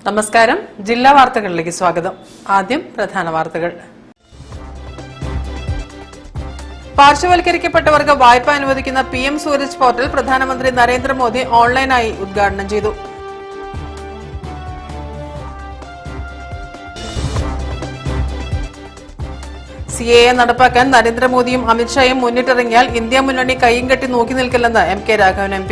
നമസ്കാരം. ജില്ലാ വാർത്തകളിലേക്ക് സ്വാഗതം. ആദ്യം പ്രധാന വാർത്തകൾ. പാർശ്വവൽക്കരിക്കപ്പെട്ടവർക്ക് വായ്പ അനുവദിക്കുന്ന PM സൂരജ് പോർട്ടൽ പ്രധാനമന്ത്രി നരേന്ദ്രമോദി ഓൺലൈനായി ഉദ്ഘാടനം ചെയ്തു. CAA നടപ്പാക്കാൻ നരേന്ദ്രമോദിയും അമിത്ഷായും മുന്നിട്ടിറങ്ങിയാൽ ഇന്ത്യ മുന്നണി കൈയും കെട്ടി നോക്കി നിൽക്കില്ലെന്ന് MK രാഘവൻ MP.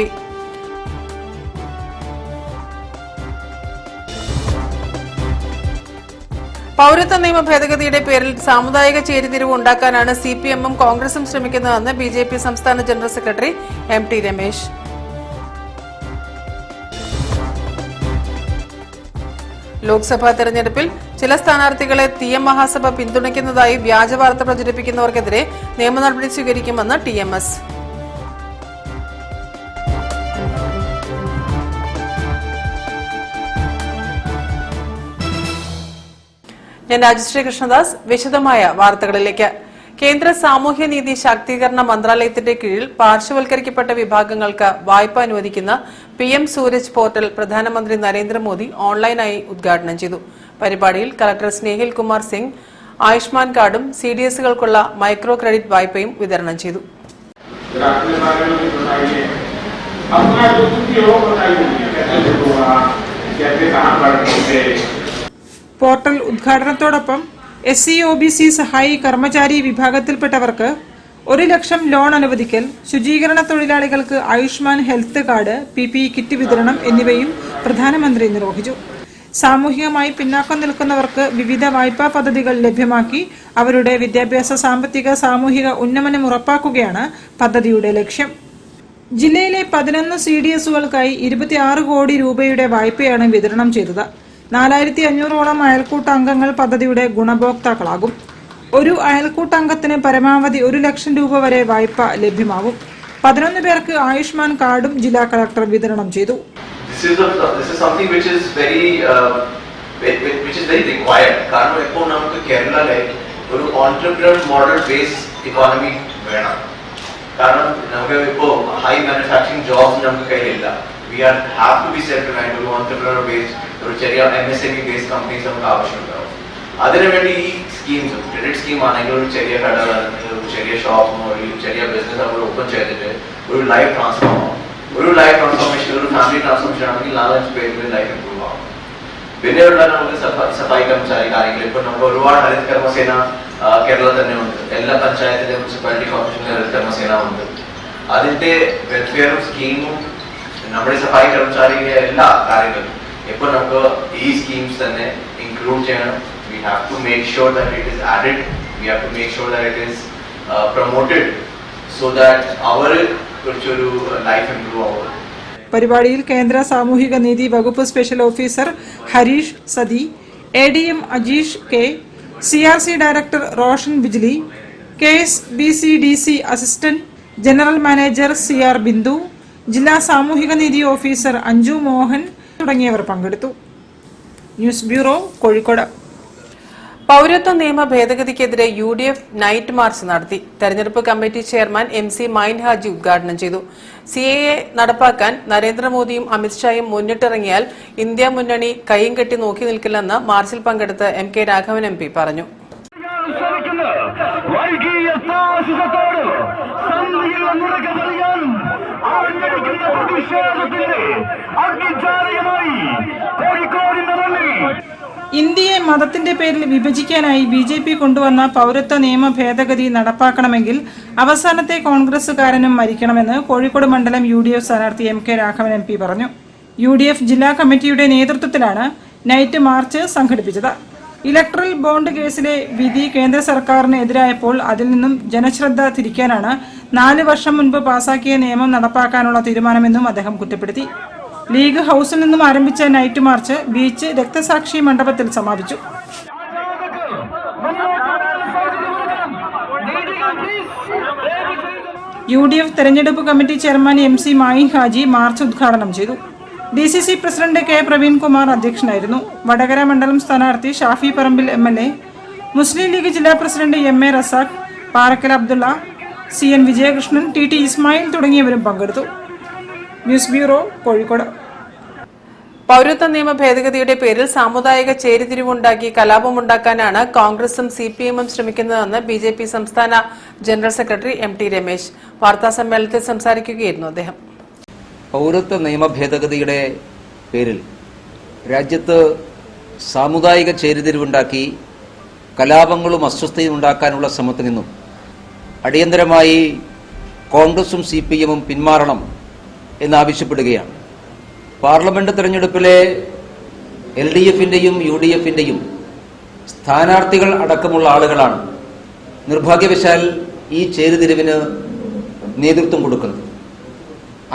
പൌരത്വ നിയമ ഭേദഗതിയുടെ പേരിൽ സാമുദായിക ചേരിതിരിവ് ഉണ്ടാക്കാനാണ് CPM-ഉം കോൺഗ്രസും ശ്രമിക്കുന്നതെന്ന് BJP സംസ്ഥാന general secretary MT Ramesh. Lok Sabha തെരഞ്ഞെടുപ്പിൽ ചില സ്ഥാനാർത്ഥികളെ TM മഹാസഭ പിന്തുണയ്ക്കുന്നതായി വ്യാജവാർത്ത പ്രചരിപ്പിക്കുന്നവർക്കെതിരെ നിയമ നടപടി സ്വീകരിക്കുമെന്ന് TMS. ഞാൻ രാജശ്രീ കൃഷ്ണദാസ്. വിശദമായ വാർത്തകളിലേക്ക്. കേന്ദ്ര സാമൂഹ്യനീതി ശാക്തീകരണ മന്ത്രാലയത്തിന്റെ കീഴിൽ പാർശ്വവൽക്കരിക്കപ്പെട്ട വിഭാഗങ്ങൾക്ക് വായ്പ അനുവദിക്കുന്ന PM സൂരജ് പോർട്ടൽ പ്രധാനമന്ത്രി നരേന്ദ്രമോദി ഓൺലൈനായി ഉദ്ഘാടനം ചെയ്തു. പരിപാടിയിൽ കളക്ടർ സ്നേഹിൽ കുമാർ സിംഗ് ആയുഷ്മാൻ കാർഡും CDSകൾക്കുള്ള മൈക്രോ ക്രെഡിറ്റ് വായ്പയും വിതരണം ചെയ്തു. പോർട്ടൽ ഉദ്ഘാടനത്തോടൊപ്പം SC OBC സഹായി കർമ്മചാരി വിഭാഗത്തിൽപ്പെട്ടവർക്ക് 1 ലക്ഷം ലോൺ അനുവദിക്കൽ, ശുചീകരണ തൊഴിലാളികൾക്ക് Ayushman health card, PPE kit വിതരണം എന്നിവയും പ്രധാനമന്ത്രി നിർവഹിച്ചു. സാമൂഹികമായി പിന്നാക്കം നിൽക്കുന്നവർക്ക് വിവിധ വായ്പാ പദ്ധതികൾ ലഭ്യമാക്കി അവരുടെ വിദ്യാഭ്യാസ, സാമ്പത്തിക, സാമൂഹിക ഉന്നമനം ഉറപ്പാക്കുകയാണ് പദ്ധതിയുടെ ലക്ഷ്യം. ജില്ലയിലെ 11 CDSകൾക്കായി 26 കോടി രൂപയുടെ വായ്പയാണ് വിതരണം ചെയ്തത്. 4500ഓളം അയൽക്കൂട്ട അംഗങ്ങൾ പദ്ധതിയുടെ ഗുണഭോക്താക്കളാകും. ഒരു അയൽക്കൂട്ടംഗത്തിന് പരമാവധി 1 ലക്ഷം രൂപ വരെ വായ്പ ലഭ്യമാകും. 11 പേർക്ക് ആയുഷ്മാൻ കാർഡും ജില്ലാ കളക്ടർ വിതരണം ചെയ്തു. കാരണം ഇപ്പോൾ നമുക്ക് കേരളത്തിലെ ഒരു ഓൺട്രപ്രനർ മോഡൽ ബേസ് ഇക്കോണമി വേണം. കാരണം നമുക്ക് ഇപ്പോൾ ഹൈ മാനുഫാക്ചറിംഗ് ജോബ്സ് നമുക്ക് കയ്യിലില്ല. We have to be self-reliant, ഒരു entrepreneur based, ഒരു ചെറിയ MSME based companies നമുക്ക് ആവശ്യമുണ്ടാവും. അതിനുവേണ്ടി ഈ സ്കീംസ്, ക്രെഡിറ്റ് സ്കീം ആണെങ്കിൽ ഒരു ചെറിയ കട, ഒരു ചെറിയ ഷോപ്പോ, ഒരു ചെറിയ ബിസിനസ് നമ്മൾ ഓപ്പൺ ചെയ്തിട്ട് ഒരു ലൈഫ് ട്രാൻസ്ഫോർമേഷൻ, ഒരു ഫാമിലി ട്രാൻസ്ഫോർമേഷൻ ആണെങ്കിൽ 4-5 പേരുടെ ലൈഫ് ഇമ്പ്രൂവ് ആവും. പിന്നെയുള്ള നമുക്ക് സഫായി കർമ്മചാരി കാര്യങ്ങൾ, ഇപ്പൊ നമുക്ക് ഒരുപാട് ഹരിത കർമ്മസേന കേരളത്തിൽ തന്നെ ഉണ്ട്. എല്ലാ പഞ്ചായത്തിലെ മുനിസിപ്പാലിറ്റി കോർപ്പറേഷനിലെ ഹരിത കർമ്മസേന ഉണ്ട്. അതിന്റെ വെൽഫെയറും സ്കീമും നമ്മുടെ സഫായി കർമ്മചാരിയുടെ എല്ലാ കാര്യങ്ങളും ഇപ്പോൾ നമുക്ക് ഈ സ്കീംസ് തന്നെ ഇൻക്ലൂഡ് ചെയ്യണം. We have to make sure that it is added. We have to make sure that it is promoted so that our കുറച്ചൊരു ലൈഫ് ഇംപ്രൂവ് ആവും. പരിപാടിയിൽ കേന്ദ്ര സാമൂഹിക നീതി വകുപ്പ് special officer Harish Sathi, ADM Ajeesh K, CRC director Roshan Bijli, KSBCDC assistant general manager CR Bindu, ജില്ലാ സാമൂഹിക നീതി ഓഫീസർ അഞ്ജു മോഹൻ തുടങ്ങിയവർ പങ്കെടുത്തു. News bureau, Kozhikode. പൌരത്വ നിയമ ഭേദഗതിക്കെതിരെ UDF നൈറ്റ് മാർച്ച് നടത്തി. തെരഞ്ഞെടുപ്പ് committee chairman MC Mayin Haji ഉദ്ഘാടനം ചെയ്തു. CAA നടപ്പാക്കാൻ നരേന്ദ്രമോദിയും അമിത്ഷായും മുന്നിട്ടിറങ്ങിയാൽ ഇന്ത്യ മുന്നണി കൈയും കെട്ടി നോക്കി നിൽക്കില്ലെന്ന് മാർച്ചിൽ പങ്കെടുത്ത് MK രാഘവൻ MP പറഞ്ഞു. ഇന്ത്യയെ മതത്തിന്റെ പേരിൽ വിഭജിക്കാനായി BJP കൊണ്ടുവന്ന പൗരത്വ നിയമ ഭേദഗതി നടപ്പാക്കണമെങ്കിൽ അവസാനത്തെ കോൺഗ്രസുകാരനും മരിക്കണമെന്ന് കോഴിക്കോട് മണ്ഡലം UDF സ്ഥാനാർത്ഥി MK രാഘവൻ MP പറഞ്ഞു. UDF ജില്ലാ കമ്മിറ്റിയുടെ നേതൃത്വത്തിലാണ് നൈറ്റ് മാർച്ച് സംഘടിപ്പിച്ചത്. ഇലക്ട്രൽ ബോണ്ട് കേസിലെ വിധി കേന്ദ്ര സർക്കാരിന് എതിരായപ്പോൾ അതിൽ നിന്നും ജനശ്രദ്ധ തിരിക്കാനാണ് 4 വർഷം മുൻപ് പാസാക്കിയ നിയമം നടപ്പാക്കാനുള്ള തീരുമാനമെന്നും അദ്ദേഹം കുറ്റപ്പെടുത്തി. ലീഗ് ഹൌസിൽ നിന്നും ആരംഭിച്ച നൈറ്റ് മാർച്ച് ബീച്ച് രക്തസാക്ഷി മണ്ഡപത്തിൽ സമാപിച്ചു. UDF തെരഞ്ഞെടുപ്പ് committee chairman MC Mayin Haji March ഉദ്ഘാടനം ചെയ്തു. DCC പ്രസിഡന്റ് K പ്രവീൺകുമാർ അധ്യക്ഷനായിരുന്നു. വടകര മണ്ഡലം സ്ഥാനാർത്ഥി ഷാഫി പറമ്പിൽ MLA, മുസ്ലിം ലീഗ് ജില്ലാ president MA Razak, Parakkal Abdulla, CN Vijayakrishnan, TT Ismail തുടങ്ങിയവരും പങ്കെടുത്തു. News bureau, Kozhikode. പൗരത്വ നിയമ ഭേദഗതിയുടെ പേരിൽ സാമുദായിക ചേരിതിരിവുണ്ടാക്കി കലാപമുണ്ടാക്കാനാണ് കോൺഗ്രസും CPM-ഉം ശ്രമിക്കുന്നതെന്ന് BJP സംസ്ഥാന ജനറൽ സെക്രട്ടറി MT രമേശ് വാർത്താസമ്മേളനത്തിൽ സംസാരിക്കുകയായിരുന്നു അദ്ദേഹം. പൗരത്വ നിയമ ഭേദഗതിയുടെ പേരിൽ രാജ്യത്ത് സാമുദായിക ചേരിതിരിവുണ്ടാക്കി കലാപങ്ങളും അസ്വസ്ഥയും ഉണ്ടാക്കാനുള്ള ശ്രമത്തിൽ നിന്നും അടിയന്തരമായി കോൺഗ്രസും CPM-ഉം പിന്മാറണം എന്നാവശ്യപ്പെടുകയാണ്. പാർലമെന്റ് തെരഞ്ഞെടുപ്പിലെ LDF-ന്റെയും UDF-ന്റെയും സ്ഥാനാർത്ഥികൾ അടക്കമുള്ള ആളുകളാണ് നിർഭാഗ്യവശാൽ ഈ ചേരിതിരിവിന് നേതൃത്വം കൊടുക്കുന്നത്.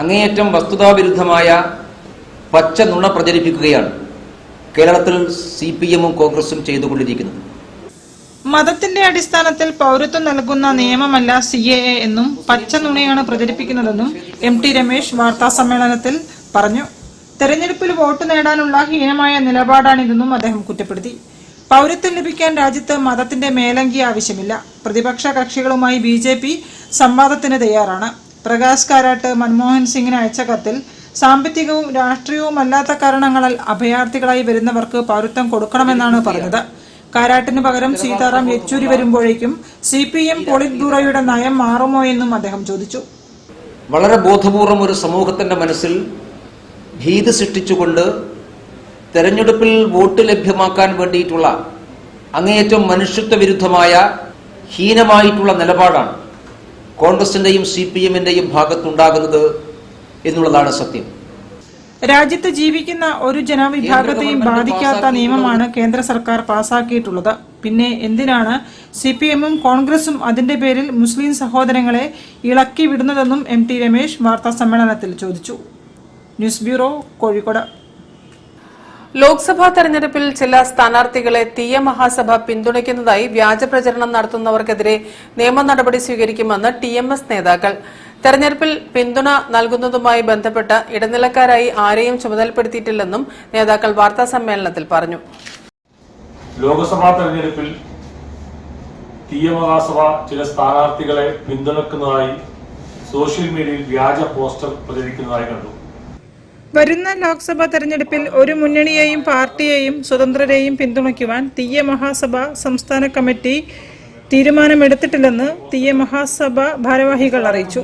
അങ്ങേയറ്റം വസ്തുതാവിരുദ്ധമായ പച്ച നുണ പ്രചരിപ്പിക്കുകയാണ് കേരളത്തിൽ CPM-ഉം കോൺഗ്രസും ചെയ്തുകൊണ്ടിരിക്കുന്നത്. മതത്തിന്റെ അടിസ്ഥാനത്തിൽ പൗരത്വം നൽകുന്ന നിയമമല്ല CAA എന്നും പച്ച നുണയാണ് പ്രചരിപ്പിക്കുന്നതെന്നും MT രമേശ് വാർത്താസമ്മേളനത്തിൽ പറഞ്ഞു. തെരഞ്ഞെടുപ്പിൽ വോട്ട് നേടാനുള്ള ഹീനമായ നിലപാടാണിതെന്നും അദ്ദേഹം കുറ്റപ്പെടുത്തി. പൗരത്വം ലഭിക്കാൻ രാജ്യത്ത് മതത്തിന്റെ മേലങ്കി ആവശ്യമില്ല. പ്രതിപക്ഷ കക്ഷികളുമായി BJP സംവാദത്തിന് തയ്യാറാണ്. പ്രകാശ് കാരാട്ട് മൻമോഹൻ സിംഗിന് അയച്ച കത്തിൽ സാമ്പത്തികവും രാഷ്ട്രീയവുമല്ലാത്ത കാരണങ്ങളാൽ അഭയാർത്ഥികളായി വരുന്നവർക്ക് പൗരത്വം കൊടുക്കണമെന്നാണ് പറഞ്ഞത്. കാരാട്ടിന് പകരം സീതാറാം യെച്ചൂരി വരുമ്പോഴേക്കും CPM പോളിറ്റ് ബ്യൂറോയുടെ നയം മാറുമോ എന്നും അദ്ദേഹം ചോദിച്ചു. വളരെ ബോധപൂർവം ഒരു സമൂഹത്തിന്റെ മനസ്സിൽ ഭീതി സൃഷ്ടിച്ചുകൊണ്ട് തെരഞ്ഞെടുപ്പിൽ വോട്ട് ലഭ്യമാക്കാൻ വേണ്ടിയിട്ടുള്ള അങ്ങേയറ്റം മനുഷ്യത്വ വിരുദ്ധമായ ഹീനമായിട്ടുള്ള നിലപാടാണ് കോൺഗ്രസിന്റെയും CPM-ന്റെയും ഭാഗത്തുണ്ടാകുന്നത് എന്നുള്ളതാണ് സത്യം. രാജ്യത്ത് ജീവിക്കുന്ന ഒരു ജനവിഭാഗത്തെയും ബാധിക്കാത്ത നിയമമാണ് കേന്ദ്ര സർക്കാർ പാസാക്കിയിട്ടുള്ളത്. പിന്നെ എന്തിനാണ് CPM-ഉം കോൺഗ്രസും അതിന്റെ പേരിൽ മുസ്ലിം സഹോദരങ്ങളെ ഇളക്കി വിടുന്നതെന്നും MT രമേശ് വാർത്താസമ്മേളനത്തിൽ ചോദിച്ചു. News bureau, Kozhikode. ലോക്സഭാ തെരഞ്ഞെടുപ്പിൽ ചില സ്ഥാനാർത്ഥികളെ തീയ മഹാസഭ പിന്തുണയ്ക്കുന്നതായി വ്യാജ പ്രചരണം നടത്തുന്നവർക്കെതിരെ നിയമ നടപടി സ്വീകരിക്കുമെന്ന് TMS നേതാക്കൾ. തെരഞ്ഞെടുപ്പിൽ പിന്തുണ നൽകുന്നതുമായി ബന്ധപ്പെട്ട് ഇടനിലക്കാരായി ആരെയും ചുമതലപ്പെടുത്തിയിട്ടില്ലെന്നും നേതാക്കൾ വാർത്താസമ്മേളനത്തിൽ പറഞ്ഞു. ലോക്സഭാ തെരഞ്ഞെടുപ്പിൽ തീയ മഹാസഭ ചില സ്ഥാനാർത്ഥികളെ പിന്തുണയ്ക്കുന്നതായി സോഷ്യൽ മീഡിയയിൽ വ്യാജ പോസ്റ്റർ പ്രചരിക്കുന്നതായി കണ്ടു. വരുന്ന ലോക്സഭാ തെരഞ്ഞെടുപ്പിൽ ഒരു മുന്നണിയെയും പാർട്ടിയെയും സ്വതന്ത്രരെയും പിന്തുണയ്ക്കുവാൻ തീയ മഹാസഭ സംസ്ഥാന കമ്മിറ്റി തീരുമാനമെടുത്തിട്ടില്ലെന്ന് തീയ മഹാസഭ ഭാരവാഹികൾ അറിയിച്ചു.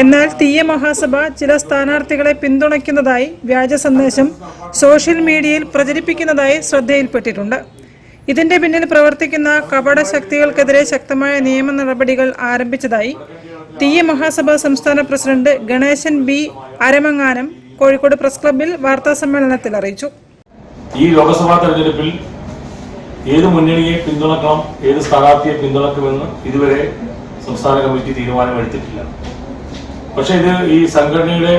എന്നാൽ തീയ മഹാസഭ ചില സ്ഥാനാർത്ഥികളെ പിന്തുണയ്ക്കുന്നതായി വ്യാജ സന്ദേശം സോഷ്യൽ മീഡിയയിൽ പ്രചരിപ്പിക്കുന്നതായി ശ്രദ്ധയിൽപ്പെട്ടിട്ടുണ്ട്. ഇതിന്റെ പിന്നിൽ പ്രവർത്തിക്കുന്ന കപട ശക്തികൾക്കെതിരെ ശക്തമായ നിയമ നടപടികൾ ആരംഭിച്ചതായി തീയ മഹാസഭ സംസ്ഥാന president Ganeshan B Aramanganam Kozhikode press ക്ലബ്ബിൽ വാർത്താസമ്മേളനത്തിൽ അറിയിച്ചു. ഈ ലോക്സഭാ തെരഞ്ഞെടുപ്പിൽ ഏത് മുന്നണിയെ പിന്തുണക്കണം, ഏത് സ്ഥാനാർത്ഥിയെ പിന്തുണക്കുമെന്ന് ഇതുവരെ സംസ്ഥാന കമ്മിറ്റി തീരുമാനമെടുത്തിട്ടില്ല. പക്ഷെ ഇത് ഈ സംഘടനയുടെ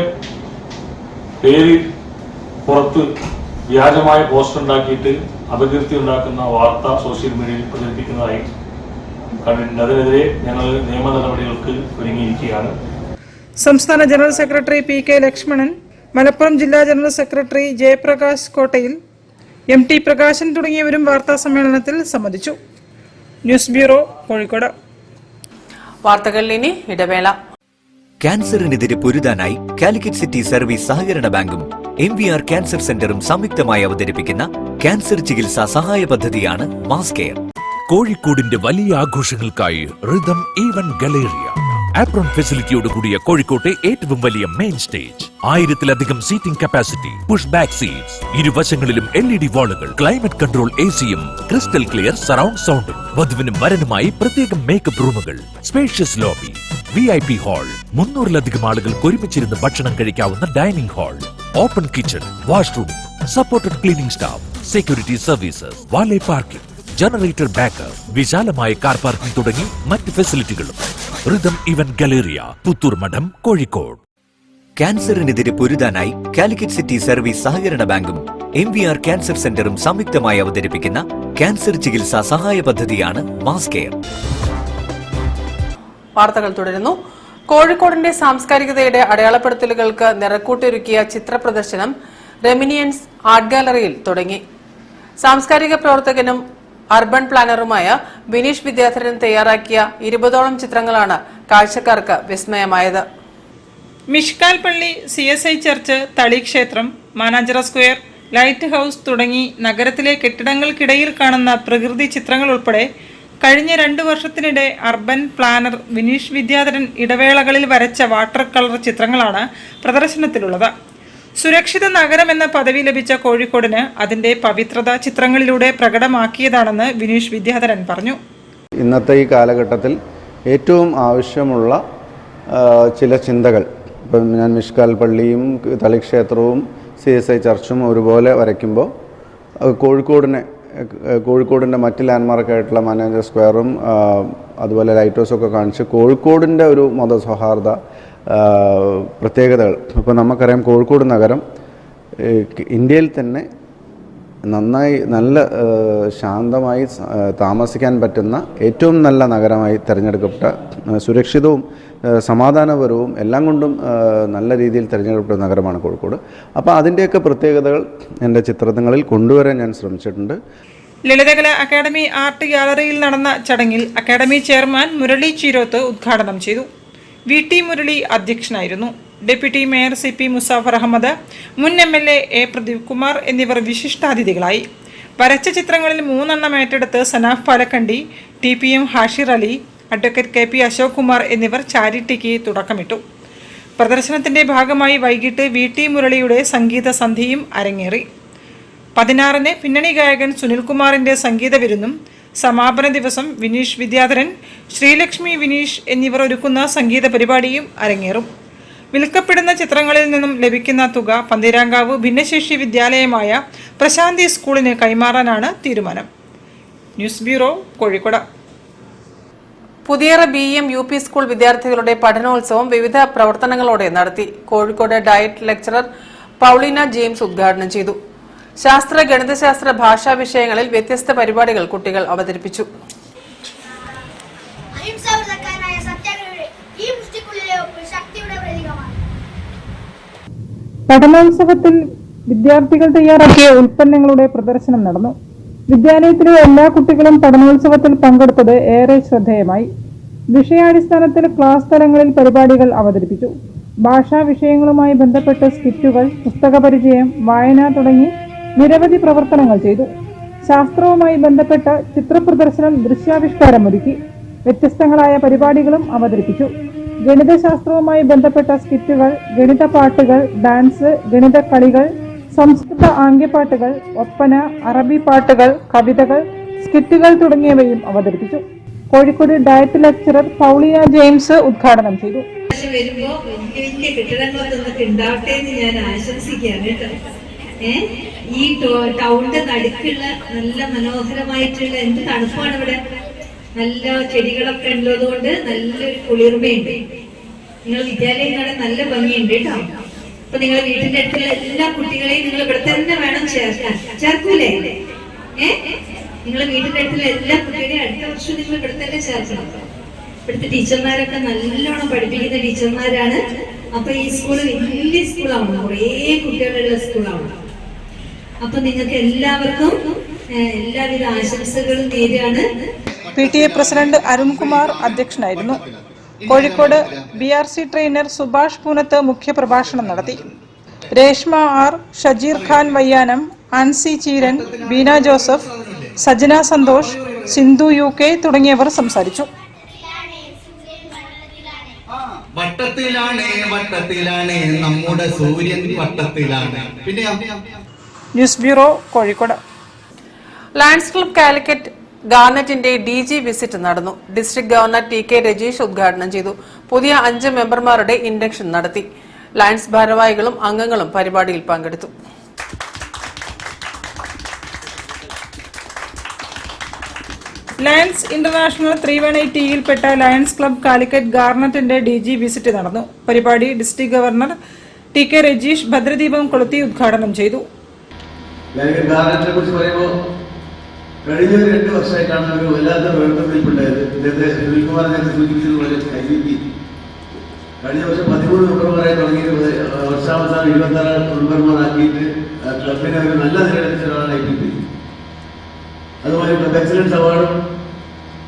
പേര് പുറത്ത് വ്യാജമായ പോസ്റ്റർ ഉണ്ടാക്കിയിട്ട് അപകീർത്തി ഉണ്ടാക്കുന്ന വാർത്ത സോഷ്യൽ മീഡിയയിൽ പ്രചരിപ്പിക്കുന്നതായി കണ്ടിട്ടുണ്ട്. അതിനെതിരെ ഞങ്ങൾ നിയമ നടപടികൾക്ക് ഒരുങ്ങിയിരിക്കുകയാണ്. സംസ്ഥാന general secretary PK Lakshmanan, Malappuram ജില്ലാ ജനറൽ സെക്രട്ടറി ജയപ്രകാശ് കോട്ടയിൽ, MT പ്രകാശൻ തുടങ്ങിയവരും വാർത്താസമ്മേളനത്തിൽ സംബന്ധിച്ചു. News bureau, Kozhikode. വാർത്തകളിൽ ഇനി ഇടവേള. ക്യാൻസറിനെതിരെ പൊരുതാനായി കാലിക്കറ്റ് സിറ്റി സർവീസ് സഹകരണ ബാങ്കും MVR ക്യാൻസർ സെന്ററും സംയുക്തമായി അവതരിപ്പിക്കുന്ന ക്യാൻസർ ചികിത്സാ സഹായ പദ്ധതിയാണ് മാസ് കെയർ. കോഴിക്കോടിന്റെ വലിയ ആഘോഷങ്ങൾക്കായി റിതം ഈവന്റ് ഗലേറിയ ആപ്രോൺ ഫെസിലിറ്റിയോട് കൂടിയ കോഴിക്കോട്ടെ ഏറ്റവും വലിയ മെയിൻ സ്റ്റേജ്, 1000-ലധികം seating capacity, push back seats, ഇരുവശങ്ങളിലും LED വാളുകൾ, ക്ലൈമറ്റ് കൺട്രോൾ AC-യും ക്രിസ്റ്റൽ ക്ലിയർ സറൗണ്ട് സൗണ്ടും, വധുവിനും വരനുമായി പ്രത്യേകം മേക്കപ്പ് റൂമുകൾ, സ്പേഷ്യസ് ലോബി, VIP ഹാൾ, 300-ലധികം ആളുകൾക്ക് ഒരുമിച്ചിരുന്ന് ഭക്ഷണം കഴിക്കാവുന്ന dining hall, open kitchen, washroom, supported cleaning staff, security services, valet parking, generator backup, വിശാലമായ കാർ പാർക്കിംഗ് തുടങ്ങി മറ്റ് ഫെസിലിറ്റികളും. റിതം ഇവന്റ് ഗലേറിയ, പുത്തൂർ മഠം, കോഴിക്കോട്. ക്യാൻസറിനെതിരെ പൊരുതാനായി കാലിക്കറ്റ് സിറ്റി സർവീസ് സഹകരണ ബാങ്കും MVR ക്യാൻസർ സെന്ററും സംയുക്തമായി അവതരിപ്പിക്കുന്ന ക്യാൻസർ ചികിത്സാ സഹായ പദ്ധതിയാണ് മാസ് കെയർ. വാർത്തകൾ തുടരുന്നു. കോഴിക്കോടിന്റെ സാംസ്കാരികതയുടെ അടയാളപ്പെടുത്തലുകൾക്ക് നിറക്കൂട്ടൊരുക്കിയ ചിത്രപ്രദർശനം റെമിനിയൻസ് ആർട്ട് ഗാലറിയിൽ തുടങ്ങി. സാംസ്കാരിക പ്രവർത്തകനും അർബൻ പ്ലാനറുമായ ബിനീഷ് വിദ്യാധരൻ തയ്യാറാക്കിയ 20ഓളം ചിത്രങ്ങളാണ് കാഴ്ചക്കാർക്ക് വിസ്മയമായത്. മിഷ്കാൽ പള്ളി, CSI ചർച്ച്, തളി ക്ഷേത്രം, മാനാഞ്ചിറ സ്ക്വയർ, ലൈറ്റ് ഹൌസ് തുടങ്ങി നഗരത്തിലെ കെട്ടിടങ്ങൾക്കിടയിൽ കാണുന്ന പ്രകൃതി ചിത്രങ്ങൾ ഉൾപ്പെടെ കഴിഞ്ഞ 2 വർഷത്തിനിടെ അർബൻ പ്ലാനർ ബിനീഷ് വിദ്യാധരൻ ഇടവേളകളിൽ വരച്ച വാട്ടർ കളർ ചിത്രങ്ങളാണ് പ്രദർശനത്തിലുള്ളത്. സുരക്ഷിത നഗരം എന്ന പദവി ലഭിച്ച കോഴിക്കോടിന് അതിന്റെ പവിത്രത ചിത്രങ്ങളിലൂടെ പ്രകടമാക്കിയതാണെന്ന് ബിനീഷ് വിദ്യാധരൻ പറഞ്ഞു. ഇന്നത്തെ ഈ കാലഘട്ടത്തിൽ ഏറ്റവും ആവശ്യമുള്ള ചില ചിന്തകൾ, ഇപ്പം ഞാൻ മിഷ്കാൽ പള്ളിയും തളിക്ഷേത്രവും CSI ചർച്ചും ഒരുപോലെ വരയ്ക്കുമ്പോൾ കോഴിക്കോടിൻ്റെ മറ്റ് ലാൻഡ്മാർക്കായിട്ടുള്ള മാനാഞ്ചിറ സ്ക്വയറും അതുപോലെ ലൈറ്റ് ഹൗസൊക്കെ കാണിച്ച് കോഴിക്കോടിൻ്റെ ഒരു മതസൗഹാർദ്ദ പ്രത്യേകതകൾ. ഇപ്പോൾ നമുക്കറിയാം, കോഴിക്കോട് നഗരം ഇന്ത്യയിൽ തന്നെ നല്ല ശാന്തമായി താമസിക്കാൻ പറ്റുന്ന ഏറ്റവും നല്ല നഗരമായി തിരഞ്ഞെടുക്കപ്പെട്ട, സുരക്ഷിതവും സമാധാനപരവും എല്ലാം കൊണ്ടും നല്ല രീതിയിൽ തിരഞ്ഞെടുക്കപ്പെട്ട നഗരമാണ് കോഴിക്കോട്. അപ്പോൾ അതിൻ്റെയൊക്കെ പ്രത്യേകതകൾ എൻ്റെ ചിത്രങ്ങളിൽ കൊണ്ടുവരാൻ ഞാൻ ശ്രമിച്ചിട്ടുണ്ട്. ലളിതകല അക്കാദമി ആർട്ട് ഗാലറിയിൽ നടന്ന ചടങ്ങിൽ അക്കാദമി ചെയർമാൻ മുരളി ചീരോത്ത് ഉദ്ഘാടനം ചെയ്തു. VT മുരളി അധ്യക്ഷനായിരുന്നു. Deputy mayor CP Musafar Ahammed, മുൻ MLA A പ്രദീപ് കുമാർ എന്നിവർ വിശിഷ്ടാതിഥികളായി. വരച്ച ചിത്രങ്ങളിൽ 3 എണ്ണം ഏറ്റെടുത്ത് Sanaf Palakkandy, TPM Hashir Ali, advocate KP Ashok Kumar എന്നിവർ ചാരിറ്റിക്ക് തുടക്കമിട്ടു. പ്രദർശനത്തിന്റെ ഭാഗമായി വൈകിട്ട് VT മുരളിയുടെ സംഗീത സന്ധ്യയും അരങ്ങേറി. 16-ന് പിന്നണി ഗായകൻ സുനിൽകുമാറിന്റെ സംഗീത വിരുന്നും സമാപന ദിവസം വിനീഷ് വിദ്യാധരൻ, ശ്രീലക്ഷ്മി വിനീഷ് എന്നിവർ ഒരുക്കുന്ന സംഗീത പരിപാടിയും അരങ്ങേറും. വിൽക്കപ്പെടുന്ന ചിത്രങ്ങളിൽ നിന്നും ലഭിക്കുന്ന തുക പന്തീരാങ്കാവ് ഭിന്നശേഷി വിദ്യാലയമായ പ്രശാന്തി സ്കൂളിന് കൈമാറാനാണ് തീരുമാനം. News bureau, Kozhikode. Puthiyara BM UP school വിദ്യാർത്ഥികളുടെ പഠനോത്സവം വിവിധ പ്രവർത്തനങ്ങളോടെ നടത്തി. Kozhikode diet lecturer Paulina James ഉദ്ഘാടനം ചെയ്തു. ശാസ്ത്ര, ഗണിതശാസ്ത്ര, ഭാഷാ വിഷയങ്ങളിൽ വ്യത്യസ്ത പരിപാടികൾ കുട്ടികൾ അവതരിപ്പിച്ചു. പഠനോത്സവത്തിൽ വിദ്യാർത്ഥികൾ തയ്യാറാക്കിയ ഉൽപ്പന്നങ്ങളുടെ പ്രദർശനം നടന്നു. വിദ്യാലയത്തിലെ എല്ലാ കുട്ടികളും പഠനോത്സവത്തിൽ പങ്കെടുത്തത് ഏറെ ശ്രദ്ധേയമായി. വിഷയാടിസ്ഥാനത്തിൽ ക്ലാസ് തലങ്ങളിൽ പരിപാടികൾ അവതരിപ്പിച്ചു. ഭാഷാ വിഷയങ്ങളുമായി ബന്ധപ്പെട്ട് സ്കിറ്റുകൾ, പുസ്തക പരിചയം, വായന തുടങ്ങി നിരവധി പ്രവർത്തനങ്ങൾ ചെയ്തു. ശാസ്ത്രവുമായി ബന്ധപ്പെട്ട ചിത്രപ്രദർശനം, ദൃശ്യാവിഷ്കാരം ഒരുക്കി. വ്യത്യസ്തങ്ങളായ പരിപാടികളും അവതരിപ്പിച്ചു. ഗണിതശാസ്ത്രവുമായി ബന്ധപ്പെട്ട സ്കിറ്റുകൾ, ഗണിത പാട്ടുകൾ, ഡാൻസ്, ഗണിത കളികൾ, സംസ്കൃത ആംഗ്യപാട്ടുകൾ, ഒപ്പന, അറബി പാട്ടുകൾ, കവിതകൾ, സ്കിറ്റുകൾ തുടങ്ങിയവയും അവതരിപ്പിച്ചു. Kozhikode diet lecturer Paulina James ഉദ്ഘാടനം ചെയ്തു. വരുമ്പോ വലിയ കെട്ടിടങ്ങളൊക്കെ ഉണ്ടാവട്ടെ എന്ന് ഞാൻ ആശംസിക്കുകയാണ് കേട്ടോ. ഈ ടൗണിന്റെ നടുക്കുള്ള നല്ല മനോഹരമായിട്ടുള്ള എന്ത് തണുപ്പാണ് ഇവിടെ. നല്ല ചെടികളൊക്കെ ഉള്ളത് കൊണ്ട് നല്ലൊരു കുളിർമയുണ്ട്. നിങ്ങൾ വിദ്യാലയം കാണാൻ നല്ല ഭംഗിയുണ്ട് കേട്ടോ. അപ്പൊ നിങ്ങളുടെ വീട്ടിന്റെ അടുത്തുള്ള എല്ലാ കുട്ടികളെയും നിങ്ങൾ ഇവിടെ തന്നെ വേണം ചേർക്കാൻ. ചേർക്കൂലേ? നിങ്ങളുടെ വീട്ടിന്റെ അടുത്തുള്ള എല്ലാ കുട്ടികളെയും അടുത്ത വർഷം നിങ്ങൾ ഇവിടെ തന്നെ ചേർക്കണം. ഇവിടുത്തെ ടീച്ചർമാരൊക്കെ നല്ലോണം പഠിപ്പിക്കുന്ന ടീച്ചർമാരാണ്. അപ്പൊ ഈ സ്കൂള് വലിയ സ്കൂളാണ്, കുറേ കുട്ടികളുള്ള സ്കൂളാണ്. അപ്പൊ നിങ്ങൾക്ക് എല്ലാവർക്കും എല്ലാവിധ ആശംസകളും നേരെയാണ്. PTA പ്രസിഡന്റ് അരുൺകുമാർ അധ്യക്ഷനായിരുന്നു. കോഴിക്കോട് BRC ട്രെയിനർ സുഭാഷ് പൂനത്ത് മുഖ്യപ്രഭാഷണം നടത്തി. രേഷ്മ R, ഷജീർ ഖാൻ വയ്യാനം, ആൻസി ചീരൻ, ബീന ജോസഫ്, സജന സന്തോഷ്, സിന്ധു UK തുടങ്ങിയവർ സംസാരിച്ചു. വട്ടത്തിലാണ് നമ്മുടെ സൂര്യൻ വട്ടത്തിലാണ്. പിന്നെ news bureau, Kozhikode. Lions Club Calicut ഗാർനറ്റിന്റെ DG വിസിറ്റ് നടന്നു. ഡിസ്ട്രിക്ട് ഗവർണർ TK രജീഷ് ഉദ്ഘാടനം ചെയ്തു. പുതിയ 5 മെമ്പർമാരുടെ ഇൻഡക്ഷൻ നടത്തി. ലയൺസ് ഭാരവാഹികളും അംഗങ്ങളും പരിപാടിയിൽ പങ്കെടുത്തു. ലയൺസ് ഇന്റർനാഷണൽ 318യിൽപ്പെട്ട ലയൺസ് ക്ലബ് കാലിക്കറ്റ് ഗാർനറ്റിന്റെ DG വിസിറ്റ് നടന്നു. പരിപാടി ഡിസ്ട്രിക്ട് ഗവർണർ TK രജീഷ് ഭദ്രദീപം കൊളുത്തി ഉദ്ഘാടനം ചെയ്തു. കഴിഞ്ഞ 2 വർഷമായിട്ടാണ് ഒരു വല്ലാത്ത വേർതിരിപ്പുണ്ടായത്. സുനിൽകുമാർ നേരത്തെ സൂചിപ്പിച്ചതുപോലെ കഴിഞ്ഞ വർഷം 13 മെമ്പർമാരായി തുടങ്ങിയത് വർഷാവസാനം 26 മെമ്പർമാരാക്കിയിട്ട് ക്ലബിനെ ഒരു നല്ല നിലയിലെത്തിച്ച ഒരാളാണ് IPP. അതുപോലെ ക്ലബ് എക്സലൻസ് അവാർഡും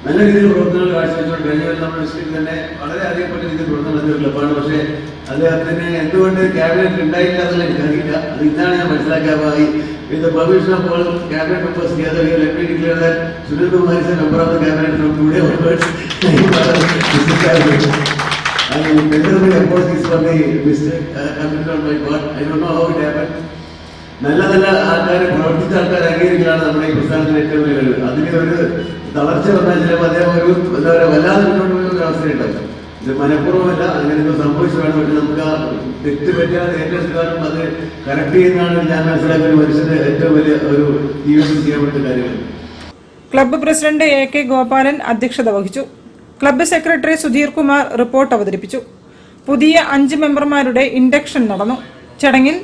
നല്ല രീതിയിൽ പ്രവർത്തനങ്ങൾ കാഴ്ചവെച്ചുകൊണ്ട് കഴിഞ്ഞ നമ്മുടെ ഡിസ്ട്രിക്റ്റിൽ തന്നെ വളരെ അറിയപ്പെട്ട രീതിയിൽ പ്രവർത്തനം നടത്തിയ ക്ലബ്ബാണ്. പക്ഷേ അദ്ദേഹത്തിന് എന്തുകൊണ്ട് ക്യാബിനറ്റ് ഉണ്ടായില്ല എന്നുള്ള എനിക്കറിയില്ല. അത് ഇതാണ് ഞാൻ മനസ്സിലാക്കിയ with the permission of all cabinet members together, here let me declare that Sunil Kumar is a member of the cabinet from today onwards. I tender my apologies for the mistake committed on my part. I don't know how it happened. നല്ല നല്ല ആൾക്കാരെ പ്രവർത്തിച്ച ആൾക്കാരെ അംഗീകരിക്കലാണ് നമ്മുടെ ഈ പ്രസ്ഥാനത്തിന് ഏറ്റവും വലിയ കഴിവ്. അതിന് ഒരു തളർച്ച വന്നാൽ ചിലപ്പോൾ അദ്ദേഹം ഒരു എന്താ പറയുക വല്ലാതെ മുന്നോട്ട് പോകുന്ന ഒരു അവസ്ഥയുണ്ടാവും. ഇത് മനഃപൂർവ്വമല്ല, അങ്ങനെ എന്തോ സംഭവിച്ചു വേണം. പക്ഷെ നമുക്ക് ആ തെറ്റ് പറ്റാതെ ഏറ്റെടുക്കാനും അത് കറക്റ്റ് ചെയ്യുന്നതാണ് ഞാൻ മനസ്സിലാക്കിയ ഒരു മനുഷ്യന്റെ ഏറ്റവും വലിയ ഒരു ജീവിതത്തിൽ ചെയ്യപ്പെട്ട കാര്യങ്ങൾ. ക്ലബ്ബ് പ്രസിഡന്റ് AK ഗോപാലൻ അധ്യക്ഷത വഹിച്ചു. Club secretary Sudheer Kumar report അവതരിപ്പിച്ചു. പുതിയ 5 മെമ്പർമാരുടെ ഇൻഡക്ഷൻ നടന്നു. ചടങ്ങിൽ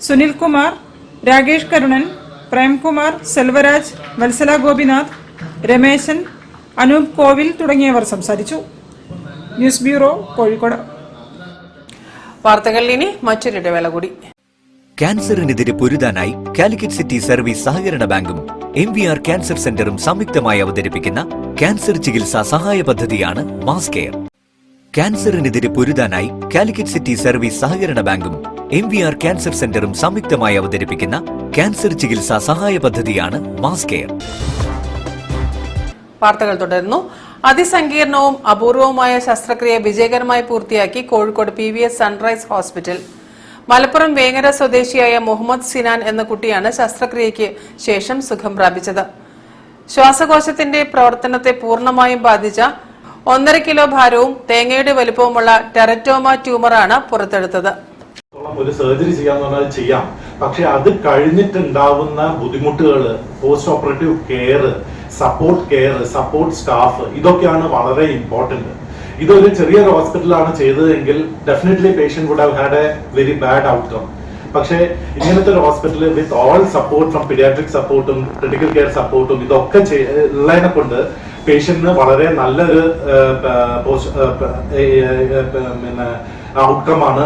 സുനിൽ കുമാർ, രാകേഷ് കരുണൻ, പ്രേംകുമാർ, സെൽവരാജ്, വത്സല ഗോപിനാഥ്, രമേശൻ, അനൂപ് കോവിൽ തുടങ്ങിയവർ സംസാരിച്ചു. News bureau, Kozhikode. വാർത്തകളിൽ ഇനി മറ്റൊരു ഇടവേള കൂടി. ക്യാൻസറിനെതിരെ പൊരുതാനായി കാലിക്കറ്റ് സിറ്റി സർവീസ് സഹകരണ ബാങ്കും MVR ക്യാൻസർ സെന്ററും സംയുക്തമായി അവതരിപ്പിക്കുന്ന ക്യാൻസർ ചികിത്സാ സഹായ പദ്ധതിയാണ് മാസ് കെയർ. ക്യാൻസറിനെതിരെ പൊരുതാനായി കാലിക്കറ്റ് സിറ്റി സർവീസ് സഹകരണ ബാങ്കും MVR ക്യാൻസർ സെന്ററും സംയുക്തമായി അവതരിപ്പിക്കുന്ന ക്യാൻസർ ചികിത്സാ സഹായ പദ്ധതിയാണ് മാസ് കെയർ. വാർത്തകൾ തുടരുന്നു. അതിസങ്കീർണവും അപൂർവവുമായ ശസ്ത്രക്രിയ വിജയകരമായി പൂർത്തിയാക്കി Kozhikode PVS sunrise hospital. Malappuram Vengara സ്വദേശിയായ മുഹമ്മദ് സിനാൻ എന്ന കുട്ടിയാണ് ശസ്ത്രക്രിയയ്ക്ക് ശേഷം സുഖം പ്രാപിച്ചത്. ശ്വാസകോശത്തിന്റെ പ്രവർത്തനത്തെ പൂർണ്ണമായും ബാധിച്ച 1.5 കിലോ ഭാരവും തേങ്ങയുടെ വലുപ്പവുമുള്ള ടെററ്റോമ ട്യൂമറാണ് പുറത്തെടുത്തത്. ഒരു സർജറി ചെയ്യാന്ന് പറഞ്ഞാൽ ചെയ്യാം, പക്ഷെ അത് കഴിഞ്ഞിട്ടുണ്ടാവുന്ന ബുദ്ധിമുട്ടുകൾ, post operative care, support care, support staff, ഇതൊക്കെയാണ് വളരെ ഇമ്പോർട്ടന്റ്. ഇതൊരു ചെറിയൊരു ഹോസ്പിറ്റലാണ് ചെയ്തതെങ്കിൽ definitely patient would have had a very bad outcome. പക്ഷേ ഇങ്ങനത്തെ ഒരു hospital with all support from paediatric സപ്പോർട്ടും ക്രിട്ടിക്കൽ കെയർ സപ്പോർട്ടും ഇതൊക്കെ ഉള്ളതിനെ കൊണ്ട് പേഷ്യന്റിന് വളരെ നല്ലൊരു ഔട്ട്കമാണ്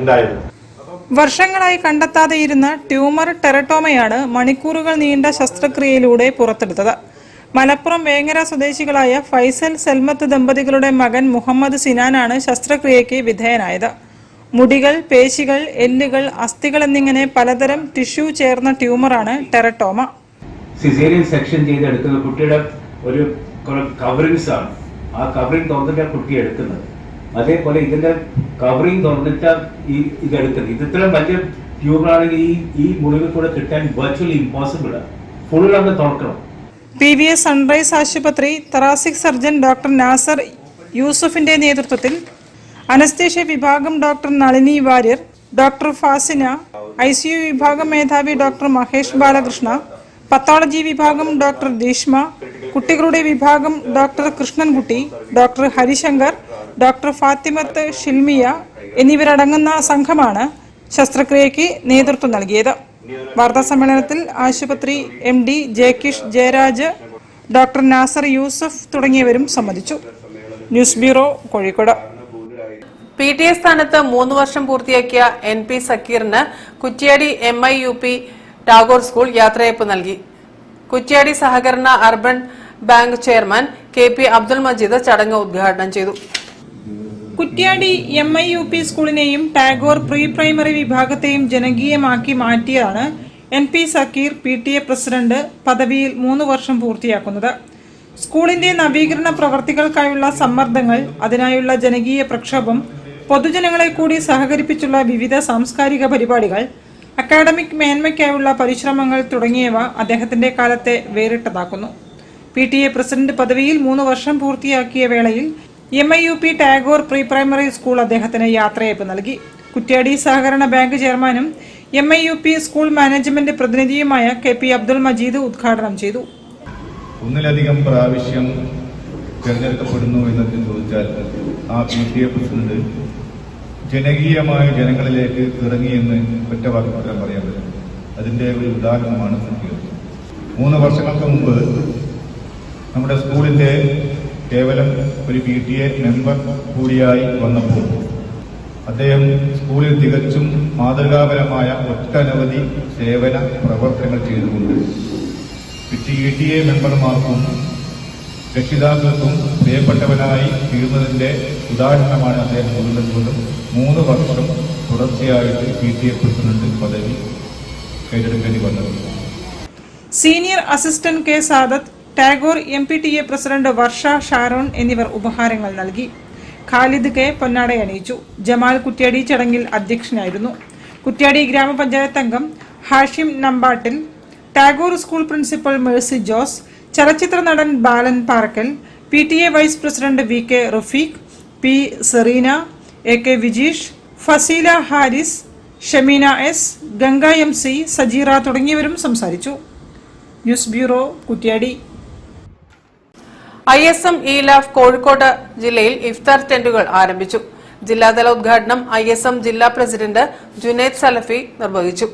ഉണ്ടായത്. വർഷങ്ങളായി കണ്ടെത്താതെയിരുന്ന ട്യൂമർ ടെറട്ടോമയാണ് മണിക്കൂറുകൾ നീണ്ട ശസ്ത്രക്രിയയിലൂടെ പുറത്തെടുത്തത്. മലപ്പുറം വേങ്ങര സ്വദേശികളായ ഫൈസൽ സെൽമത്ത് ദമ്പതികളുടെ മകൻ മുഹമ്മദ് സിനാനാണ് ശസ്ത്രക്രിയയ്ക്ക് വിധേയനായത്. മുടികൾ, പേശികൾ, എല്ലുകൾ, അസ്ഥികൾ എന്നിങ്ങനെ പലതരം ടിഷ്യൂ ചേർന്ന ട്യൂമറാണ് ടെറട്ടോമ. സിസേറിയൻ സെക്ഷൻ ചെയ്തെടുക്കുന്ന കുട്ടിയുടെ ഒരു കവറിങ്സ് ആണ്. ആ കവറിങ് തുറന്നിട്ട് കുട്ടി എടുക്കുന്നത്. അതേപോലെ ഇതിന്റെ കവറിങ് തുറന്നിട്ട് ഇതെടുക്കുന്നത്. ഇത് ഇത്രയും വലിയ ട്യൂബറാണെങ്കിൽ ഈ മുറിവ് കൂടെ കിട്ടാൻ വെർച്വലി ഇമ്പോസിബിൾ ആണ്. ഫുൾ അങ്ങ് തുറക്കണം. PVS സൺറൈസ് ആശുപത്രി തറാസിക് സർജൻ ഡോക്ടർ നാസർ യൂസഫിന്റെ നേതൃത്വത്തിൽ അനസ്തേഷ്യ വിഭാഗം doctor Nalini Warrier, doctor Fasina, ICU വിഭാഗം മേധാവി ഡോക്ടർ മഹേഷ് ബാലകൃഷ്ണ, പത്തോളജി വിഭാഗം ഡോക്ടർ ദീഷ്മ, കുട്ടികളുടെ വിഭാഗം doctor Krishnankutty, doctor Harishankar, doctor Fathimath Shilmiya എന്നിവരടങ്ങുന്ന സംഘമാണ് ശസ്ത്രക്രിയയ്ക്ക് നേതൃത്വം നൽകിയത്. വാർത്താ സമ്മേളനത്തിൽ ആശുപത്രി MD ജയകിഷ് ജയരാജ്, ഡോക്ടർ നാസർ യൂസഫ് തുടങ്ങിയവരും സംബന്ധിച്ചു. News bureau, Kozhikode. PTA സ്ഥാനത്ത് 3 വർഷം പൂർത്തിയാക്കിയ NP സക്കീറിന് കുറ്റ്യാടി MIUP ടാഗോർ സ്കൂൾ യാത്രയയപ്പ് നൽകി. കുറ്റ്യാടി സഹകരണ urban bank chairman KP Abdul Majeed ചടങ്ങ് ഉദ്ഘാടനം ചെയ്തു. കുറ്റ്യാടി MIUP സ്കൂളിനെയും ടാഗോർ പ്രീ പ്രൈമറി വിഭാഗത്തെയും ജനകീയമാക്കി മാറ്റിയാണ് NP സക്കീർ PTA പ്രസിഡന്റ് പദവിയിൽ 3 വർഷം പൂർത്തിയാക്കുന്നത്. സ്കൂളിന്റെ നവീകരണ പ്രവർത്തികൾക്കായുള്ള സമ്മർദ്ദങ്ങൾ, അതിനായുള്ള ജനകീയ പ്രക്ഷോഭം, പൊതുജനങ്ങളെ കൂടി സഹകരിപ്പിച്ചുള്ള വിവിധ സാംസ്കാരിക പരിപാടികൾ, അക്കാഡമിക് മേന്മയ്ക്കായുള്ള പരിശ്രമങ്ങൾ തുടങ്ങിയവ അദ്ദേഹത്തിന്റെ കാലത്തെ വേറിട്ടതാക്കുന്നു. PTA പ്രസിഡന്റ് പദവിയിൽ 3 വർഷം പൂർത്തിയാക്കിയ വേളയിൽ MIUP Tagore pre primary school അദ്ദേഹത്തിന് യാത്രയയപ്പ് നൽകി. കുറ്റ്യാടി സഹകരണ ബാങ്ക് ചെയർമാനും MIUP സ്കൂൾ മാനേജ്മെന്റ് പ്രതിനിധിയുമായ KP അബ്ദുൽ മജീദ് ഉദ്ഘാടനം ചെയ്തു. ഒന്നിലധികം പ്രാവശ്യം തിരഞ്ഞെടുക്കപ്പെടുന്നു എന്നൊക്കെ ചോദിച്ചാൽ ആ PTA പ്രസിഡന്റ് ജനകീയമായ ജനങ്ങളിലേക്ക് ഇറങ്ങിയെന്ന് ഒറ്റവാക്കിൽ പറയാൻ പറ്റും. അതിന്റെ ഒരു ഉദാഹരണമാണ് സക്കീർ. 3 വർഷങ്ങൾക്ക് മുമ്പ് നമ്മുടെ സ്കൂളിന്റെ കേവലം ഒരു PTA മെമ്പർ കൂടിയായി വന്നപ്പോൾ അദ്ദേഹം സ്കൂളിൽ തികച്ചും മാതൃകാപരമായ ഒട്ടനവധി സേവന പ്രവർത്തനങ്ങൾ ചെയ്തുകൊണ്ട് PTA മെമ്പർമാർക്കും രക്ഷിതാക്കൾക്കും പ്രിയപ്പെട്ടവനായി തീർന്നതിന്റെ ഉദാഹരണമാണ് അദ്ദേഹം കൊണ്ടും 3 വർഷം തുടർച്ചയായിട്ട് PTA പ്രസിഡന്റ് പദവി കൈയെടുക്കേണ്ടി വന്നത്. Senior assistant K Sadath, Tagore MPTA president Varsha Sharon എന്നിവർ ഉപഹാരങ്ങൾ നൽകി. ഖാലിദ് കെ പൊന്നാടയണിയിച്ചു. ജമാൽ കുറ്റ്യാടി ചടങ്ങിൽ അധ്യക്ഷനായിരുന്നു. കുറ്റ്യാടി ഗ്രാമപഞ്ചായത്ത് അംഗം ഹാഷിം നമ്പാട്ടിൽ, ടാഗോർ സ്കൂൾ പ്രിൻസിപ്പൽ മേഴ്സി ജോസ്, ചലച്ചിത്ര നടൻ Balan Parakkal, PTA vice president VK Rafeeq, P Sereena, AK Vijeesh, Faseela Haris, Shameena S, Ganga MC, Sajeera തുടങ്ങിയവരും സംസാരിച്ചു. News bureau, Kuttiady. ISM ELAF Kozhikode ജില്ലയിൽ ഇഫ്താർ ടെന്റുകൾ ആരംഭിച്ചു. ജില്ലാതല ഉദ്ഘാടനം ISM ജില്ലാ പ്രസിഡന്റ് ജുനൈദ് സലഫി നിർവഹിച്ചു.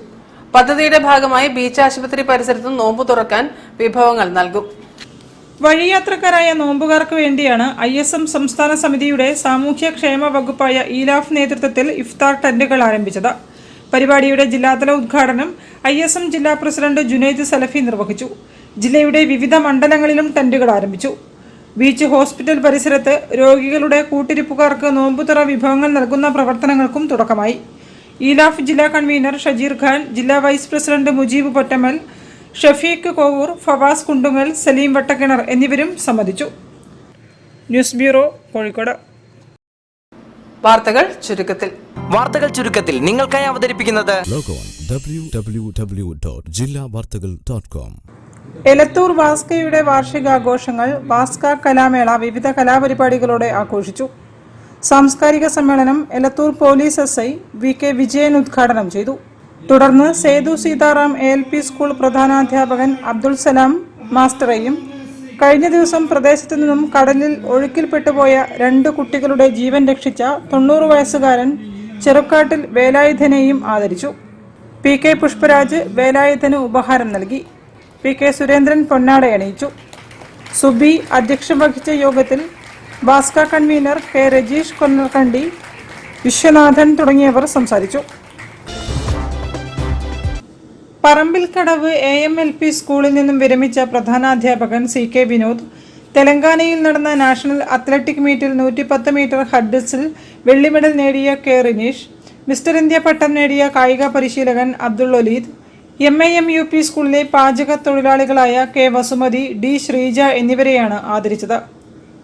പദ്ധതിയുടെ ഭാഗമായി ബീച്ച് ആശുപത്രി പരിസരത്ത് നോമ്പ് തുറക്കാൻ വിഭവങ്ങൾ നൽകും. വഴിയാത്രക്കാരായ നോമ്പുകാർക്ക് വേണ്ടിയാണ് ISM സംസ്ഥാന സമിതിയുടെ സാമൂഹ്യക്ഷേമ വകുപ്പായ ELAF നേതൃത്വത്തിൽ ഇഫ്താർ ടെന്റുകൾ ആരംഭിച്ചത്. പരിപാടിയുടെ ജില്ലാതല ഉദ്ഘാടനം ISM ജില്ലാ പ്രസിഡന്റ് ജുനൈദ് സലഫി നിർവഹിച്ചു. ജില്ലയുടെ വിവിധ മണ്ഡലങ്ങളിലും ടെന്റുകൾ ആരംഭിച്ചു. ബീച്ച് ഹോസ്പിറ്റൽ പരിസരത്ത് രോഗികളുടെ കൂട്ടിരിപ്പുകാർക്ക് നോമ്പുതുറ വിഭവങ്ങൾ നൽകുന്ന പ്രവർത്തനങ്ങൾക്കും തുടക്കമായി. ELAF ജില്ലാ കൺവീനർ ഷജീർ ഖാൻ, ജില്ലാ വൈസ് പ്രസിഡന്റ് മുജീബ് പൊറ്റമൽ, ഷഫീഖ് കോവൂർ, ഫവാസ് കുണ്ടുങ്ങൽ, സലീം വട്ടക്കിണർ എന്നിവരും സംബന്ധിച്ചു. News bureau, Kozhikode. വാർത്തകൾ ചുരുക്കത്തിൽ നിങ്ങൾക്കായി അവതരിപ്പിക്കുന്നത് www.jillavartagal.com. എലത്തൂർ വാസ്കയുടെ വാർഷികാഘോഷങ്ങൾ വാസ്ക കലാമേള വിവിധ കലാപരിപാടികളോടെ ആഘോഷിച്ചു. സാംസ്കാരിക സമ്മേളനം Elathur police SI VK Vijayan ഉദ്ഘാടനം ചെയ്തു. തുടർന്ന് സേതു സീതാറാം ALP സ്കൂൾ പ്രധാനാധ്യാപകൻ അബ്ദുൾ സലാം മാസ്റ്ററെയും കഴിഞ്ഞ ദിവസം പ്രദേശത്തു നിന്നും കടലിൽ ഒഴുക്കിൽപ്പെട്ടുപോയ 2 കുട്ടികളുടെ ജീവൻ രക്ഷിച്ച 90 വയസ്സുകാരൻ ചെറുക്കാട്ടിൽ വേലായുധനെയും ആദരിച്ചു. PK പുഷ്പരാജ് വേലായുധന് ഉപഹാരം നൽകി. PK സുരേന്ദ്രൻ പൊന്നാടയണിയിച്ചു. സുബി അധ്യക്ഷം വഹിച്ച യോഗത്തിൽ വാസ്ക കൺവീനർ K രജീഷ് കൊന്നർക്കണ്ടി, വിശ്വനാഥൻ തുടങ്ങിയവർ സംസാരിച്ചു. പറമ്പിൽക്കടവ് AMLP സ്കൂളിൽ നിന്നും വിരമിച്ച പ്രധാനാധ്യാപകൻ CK വിനോദ് തെലങ്കാനയിൽ നടന്ന നാഷണൽ അത്ലറ്റിക് മീറ്റിൽ 110 മീറ്റർ ഹഡിൽസിൽ വെള്ളി മെഡൽ നേടിയ K റിനീഷ്, മിസ്റ്റർ ഇന്ത്യ പട്ടം നേടിയ കായിക പരിശീലകൻ അബ്ദുൾ ഒലീദ്, MIM UP സ്കൂളിലെ പാചക തൊഴിലാളികളായ K വസുമതി, D ശ്രീജ എന്നിവരെയാണ് ആദരിച്ചത്.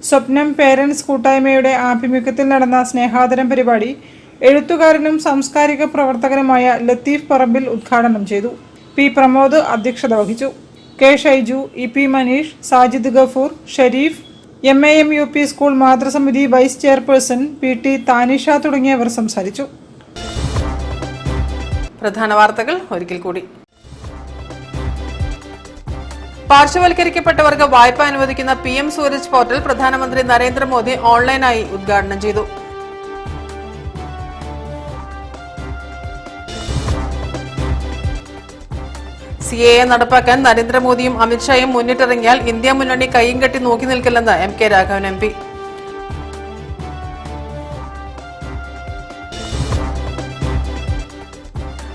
സ്വപ്നം പേരൻസ് കൂട്ടായ്മയുടെ ആഭിമുഖ്യത്തിൽ നടന്ന സ്നേഹാദരം പരിപാടി എഴുത്തുകാരനും സാംസ്കാരിക പ്രവർത്തകനുമായ ലത്തീഫ് പറമ്പിൽ ഉദ്ഘാടനം ചെയ്തു. P പ്രമോദ് അധ്യക്ഷത വഹിച്ചു. K Shaiju, EP Maneesh, Sajid Gafoor, Shareef, MIM UP school മാതൃസമിതി വൈസ് ചെയർപേഴ്സൺ PT താനിഷ തുടങ്ങിയവർ സംസാരിച്ചു. പ്രധാന വാർത്തകൾ ഒരിക്കൽ കൂടി. പാർശ്വവൽക്കരിക്കപ്പെട്ടവർക്ക് വായ്പ അനുവദിക്കുന്ന PM സൂരജ് പോർട്ടൽ പ്രധാനമന്ത്രി നരേന്ദ്രമോദി ഓൺലൈനായി ഉദ്ഘാടനം ചെയ്തു. CAA നടപ്പാക്കാൻ നരേന്ദ്രമോദിയും അമിത്ഷായും മുന്നിട്ടിറങ്ങിയാൽ ഇന്ത്യ മുന്നണി കൈയും കെട്ടി നോക്കി നിൽക്കില്ലെന്ന് MK രാഘവൻ MP.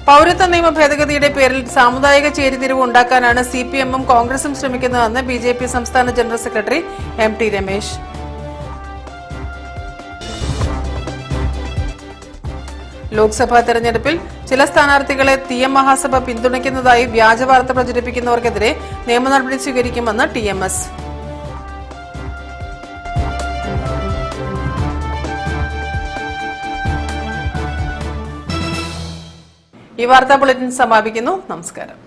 പൗരത്വ നിയമ ഭേദഗതിയുടെ പേരിൽ സാമുദായിക ചേരിതിരിവ് ഉണ്ടാക്കാനാണ് CPM-ഉം കോൺഗ്രസും ശ്രമിക്കുന്നതെന്ന് BJP സംസ്ഥാന general secretary MT Ramesh. Lok Sabha തെരഞ്ഞെടുപ്പിൽ ചില സ്ഥാനാർത്ഥികളെ TM മഹാസഭ പിന്തുണയ്ക്കുന്നതായി വ്യാജ വാർത്ത പ്രചരിപ്പിക്കുന്നവർക്കെതിരെ നിയമ നടപടി സ്വീകരിക്കുമെന്ന് TMS. ഈ വാർത്താ ബുള്ളറ്റിൻ സമാപിക്കുന്നു. നമസ്കാരം.